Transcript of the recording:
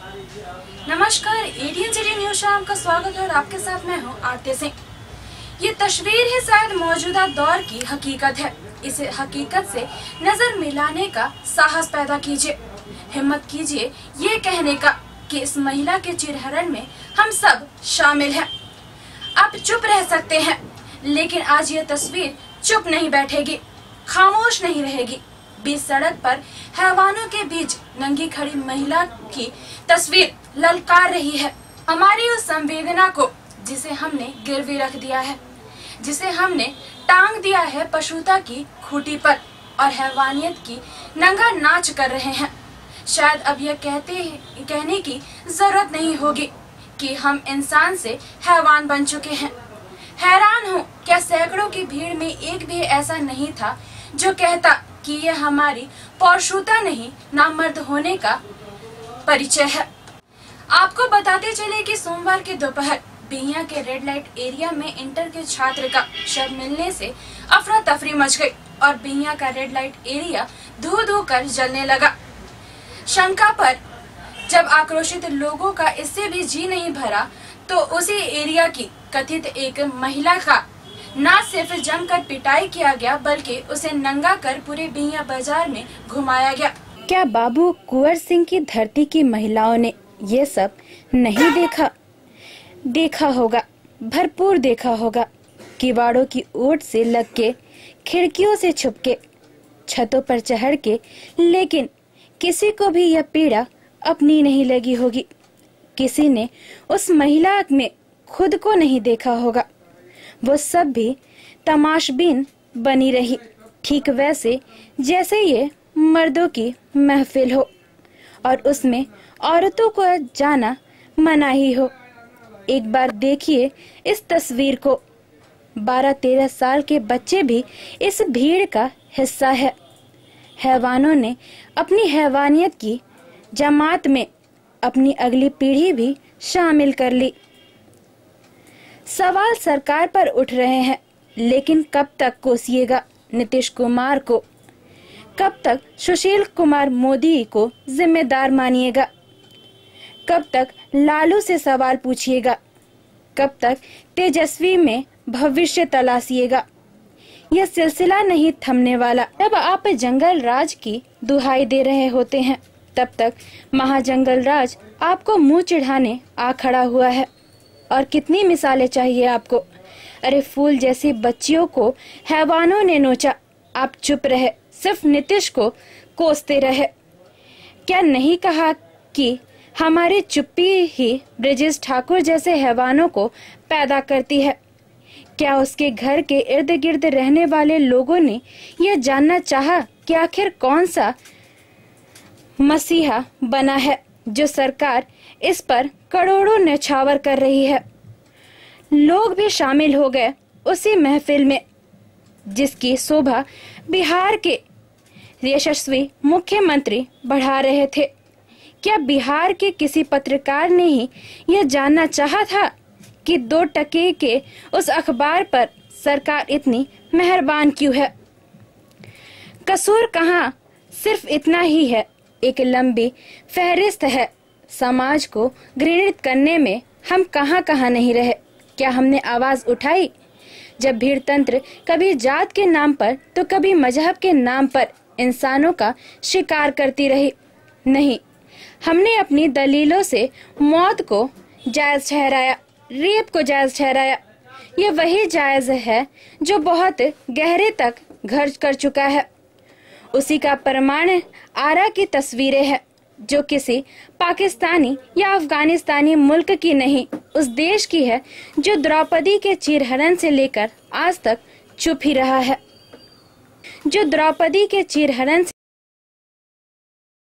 नमस्कार, ADN city news में आपका स्वागत है और आपके साथ मैं हूं आरती सिंह। ये तस्वीर ही शायद मौजूदा दौर की हकीकत है। इस हकीकत से नजर मिलाने का साहस पैदा कीजिए, हिम्मत कीजिए ये कहने का कि इस महिला के चिरहरण में हम सब शामिल हैं। आप चुप रह सकते हैं, लेकिन आज ये तस्वीर चुप नहीं बैठेगी, खामोश नहीं रहेगी। बीच सड़क पर हैवानों के बीच नंगी खड़ी महिला की तस्वीर ललकार रही है हमारी उस संवेदना को जिसे हमने गिरवी रख दिया है, जिसे हमने टांग दिया है पशुता की खूंटी पर और हैवानियत की नंगा नाच कर रहे हैं। शायद अब यह कहने की जरूरत नहीं होगी कि हम इंसान से हैवान बन चुके हैं। हैरान हूँ, क्या सैकड़ों की भीड़ में एक भी ऐसा नहीं था जो कहता कि ये हमारी पौरुषता नहीं, नामर्द होने का परिचय है। आपको बताते चले कि सोमवार के दोपहर बिहिया के रेड लाइट एरिया में इंटर के छात्र का शव मिलने से अफरा तफरी मच गई और बिहिया का रेड लाइट एरिया धू धू कर जलने लगा। शंका पर जब आक्रोशित लोगों का इससे भी जी नहीं भरा तो उसी एरिया की कथित एक महिला का न सिर्फ जमकर पिटाई किया गया बल्कि उसे नंगा कर पूरे बिहिया बाजार में घुमाया गया। क्या बाबू कुंवर सिंह की धरती की महिलाओं ने ये सब नहीं देखा? देखा होगा, भरपूर देखा होगा। किवाड़ों की ओट से लग के, खिड़कियों से छुप के, छतों पर चढ़ के, लेकिन किसी को भी यह पीड़ा अपनी नहीं लगी होगी। किसी ने उस महिला में खुद को नहीं देखा होगा। वो सब भी तमाशबीन बनी रही, ठीक वैसे जैसे ये मर्दों की महफिल हो और उसमें औरतों को जाना मनाही हो। एक बार देखिए इस तस्वीर को। 12-13 साल के बच्चे भी इस भीड़ का हिस्सा है। हैवानों ने अपनी हैवानियत की जमात में अपनी अगली पीढ़ी भी शामिल कर ली। सवाल सरकार पर उठ रहे हैं, लेकिन कब तक कोसिएगा नीतीश कुमार को? कब तक सुशील कुमार मोदी को जिम्मेदार मानिएगा? कब तक लालू से सवाल पूछिएगा? कब तक तेजस्वी में भविष्य तलाशिएगा? यह सिलसिला नहीं थमने वाला। जब आप जंगल राज की दुहाई दे रहे होते हैं, तब तक महाजंगल राज आपको मुंह चिढ़ाने आ खड़ा हुआ है। और कितनी मिसालें चाहिए आपको? अरे फूल जैसी बच्चियों को हैवानों ने नोचा, आप चुप रहे, सिर्फ नीतीश को कोसते रहे। क्या नहीं कहा कि हमारी चुप्पी ही ब्रिजेश ठाकुर जैसे हैवानों को पैदा करती है? क्या उसके घर के इर्द गिर्द रहने वाले लोगों ने यह जानना चाहा कि आखिर कौन सा मसीहा बना है जो सरकार इस पर करोड़ों न्यौछावर कर रही है? लोग भी शामिल हो गए उसी महफिल में जिसकी शोभा बिहार के यशस्वी मुख्यमंत्री बढ़ा रहे थे। क्या बिहार के किसी पत्रकार ने ही यह जानना चाहा था कि 2 टके के उस अखबार पर सरकार इतनी मेहरबान क्यों है? कसूर कहाँ सिर्फ इतना ही है, एक लंबी फहरिस्त है। समाज को घृणित करने में हम कहाँ नहीं रहे? क्या हमने आवाज उठाई जब भीड़ तंत्र कभी जात के नाम पर तो कभी मजहब के नाम पर इंसानों का शिकार करती रही? नहीं, हमने अपनी दलीलों से मौत को जायज ठहराया, रेप को जायज ठहराया। ये वही जायज है जो बहुत गहरे तक घर कर चुका है। उसी का प्रमाण आरा की तस्वीरें हैं जो किसी पाकिस्तानी या अफगानिस्तानी मुल्क की नहीं, उस देश की है जो द्रौपदी के चिरहरण से लेकर आज तक चुप ही रहा है, जो द्रौपदी के चिरहरण